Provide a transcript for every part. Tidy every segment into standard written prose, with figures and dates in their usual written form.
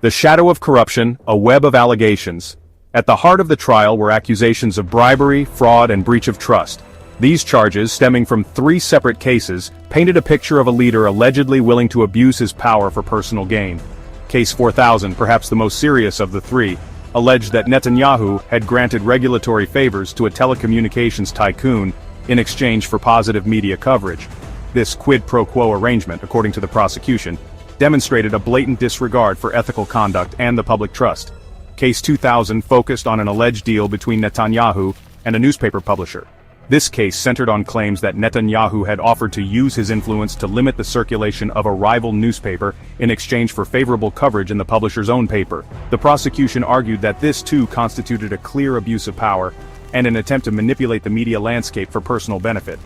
The shadow of corruption, a web of allegations. At the heart of the trial were accusations of bribery, fraud, and breach of trust. These charges, stemming from 3 separate cases, painted a picture of a leader allegedly willing to abuse his power for personal gain. Case 4000, perhaps the most serious of the 3, alleged that Netanyahu had granted regulatory favors to a telecommunications tycoon in exchange for positive media coverage. This quid pro quo arrangement, according to the prosecution, demonstrated a blatant disregard for ethical conduct and the public trust. Case 2000 focused on an alleged deal between Netanyahu and a newspaper publisher. This case centered on claims that Netanyahu had offered to use his influence to limit the circulation of a rival newspaper in exchange for favorable coverage in the publisher's own paper. The prosecution argued that this too constituted a clear abuse of power and an attempt to manipulate the media landscape for personal benefit.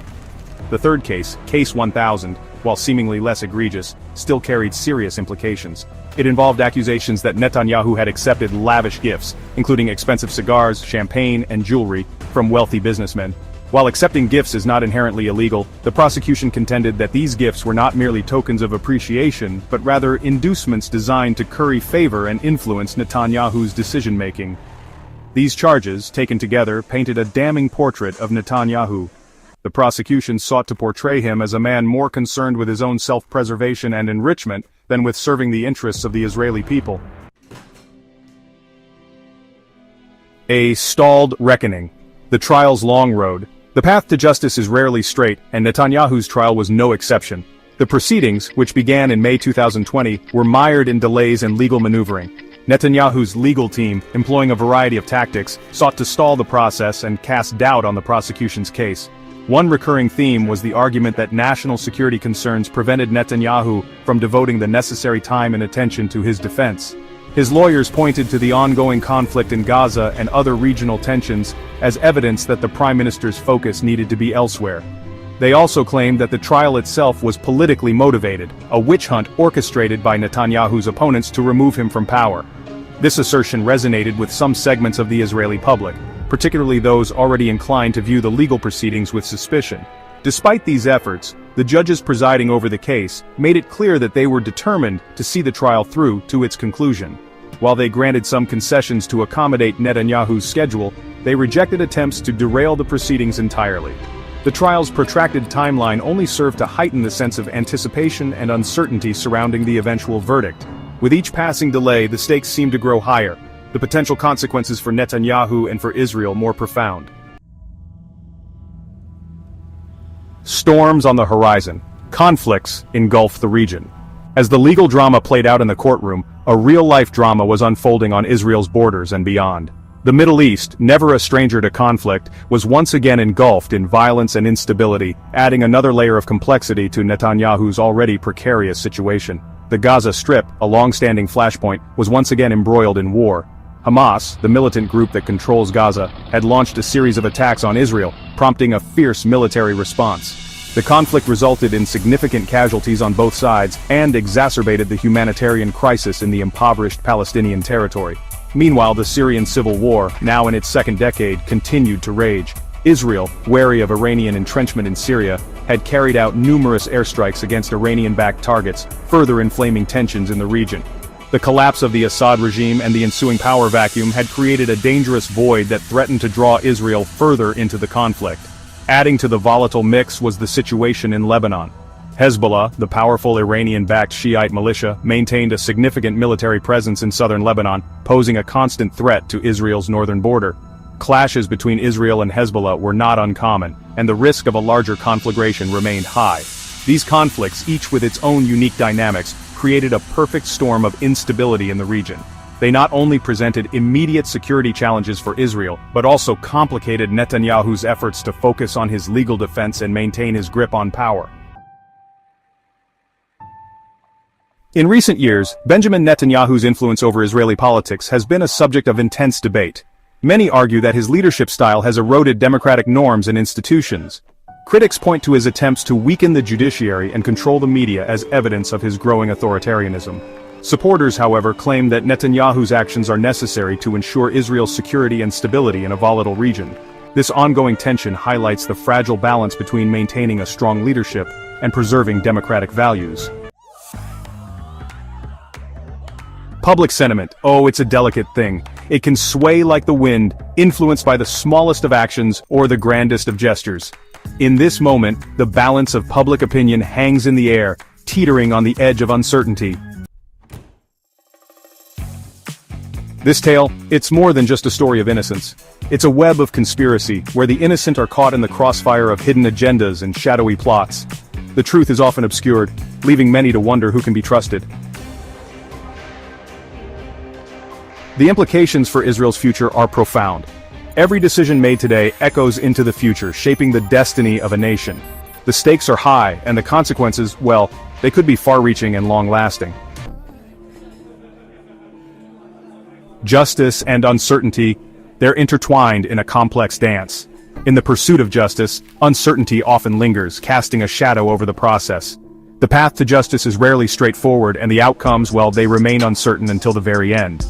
The third case, Case 1000, while seemingly less egregious, still carried serious implications. It involved accusations that Netanyahu had accepted lavish gifts, including expensive cigars, champagne, and jewelry, from wealthy businessmen. While accepting gifts is not inherently illegal, the prosecution contended that these gifts were not merely tokens of appreciation, but rather inducements designed to curry favor and influence Netanyahu's decision-making. These charges, taken together, painted a damning portrait of Netanyahu. The prosecution sought to portray him as a man more concerned with his own self-preservation and enrichment than with serving the interests of the Israeli people. A stalled reckoning. The trial's long road. The path to justice is rarely straight, and Netanyahu's trial was no exception. The proceedings, which began in May 2020, were mired in delays and legal maneuvering. Netanyahu's legal team, employing a variety of tactics, sought to stall the process and cast doubt on the prosecution's case. One recurring theme was the argument that national security concerns prevented Netanyahu from devoting the necessary time and attention to his defense. His lawyers pointed to the ongoing conflict in Gaza and other regional tensions as evidence that the prime minister's focus needed to be elsewhere. They also claimed that the trial itself was politically motivated, a witch hunt orchestrated by Netanyahu's opponents to remove him from power. This assertion resonated with some segments of the Israeli public, particularly those already inclined to view the legal proceedings with suspicion. Despite these efforts, the judges presiding over the case made it clear that they were determined to see the trial through to its conclusion. While they granted some concessions to accommodate Netanyahu's schedule, they rejected attempts to derail the proceedings entirely. The trial's protracted timeline only served to heighten the sense of anticipation and uncertainty surrounding the eventual verdict. With each passing delay, the stakes seemed to grow higher, the potential consequences for Netanyahu and for Israel more profound. Storms on the horizon. Conflicts engulf the region. As the legal drama played out in the courtroom, a real-life drama was unfolding on Israel's borders and beyond. The Middle East, never a stranger to conflict, was once again engulfed in violence and instability, adding another layer of complexity to Netanyahu's already precarious situation. The Gaza Strip, a long-standing flashpoint, was once again embroiled in war. Hamas, the militant group that controls Gaza, had launched a series of attacks on Israel, prompting a fierce military response. The conflict resulted in significant casualties on both sides and exacerbated the humanitarian crisis in the impoverished Palestinian territory. Meanwhile, the Syrian civil war, now in its second decade, continued to rage. Israel, wary of Iranian entrenchment in Syria, had carried out numerous airstrikes against Iranian-backed targets, further inflaming tensions in the region. The collapse of the Assad regime and the ensuing power vacuum had created a dangerous void that threatened to draw Israel further into the conflict. Adding to the volatile mix was the situation in Lebanon. Hezbollah, the powerful Iranian-backed Shiite militia, maintained a significant military presence in southern Lebanon, posing a constant threat to Israel's northern border. Clashes between Israel and Hezbollah were not uncommon, and the risk of a larger conflagration remained high. These conflicts, each with its own unique dynamics, created a perfect storm of instability in the region. They not only presented immediate security challenges for Israel, but also complicated Netanyahu's efforts to focus on his legal defense and maintain his grip on power. In recent years, Benjamin Netanyahu's influence over Israeli politics has been a subject of intense debate. Many argue that his leadership style has eroded democratic norms and institutions. Critics point to his attempts to weaken the judiciary and control the media as evidence of his growing authoritarianism. Supporters, however, claim that Netanyahu's actions are necessary to ensure Israel's security and stability in a volatile region. This ongoing tension highlights the fragile balance between maintaining a strong leadership and preserving democratic values. Public sentiment, oh, it's a delicate thing. It can sway like the wind, influenced by the smallest of actions or the grandest of gestures. In this moment, the balance of public opinion hangs in the air, teetering on the edge of uncertainty. This tale, it's more than just a story of innocence. It's a web of conspiracy, where the innocent are caught in the crossfire of hidden agendas and shadowy plots. The truth is often obscured, leaving many to wonder who can be trusted. The implications for Israel's future are profound. Every decision made today echoes into the future, shaping the destiny of a nation. The stakes are high, and the consequences, well, they could be far-reaching and long-lasting. Justice and uncertainty, they're intertwined in a complex dance. In the pursuit of justice, uncertainty often lingers, casting a shadow over the process. The path to justice is rarely straightforward, and the outcomes, well, they remain uncertain until the very end.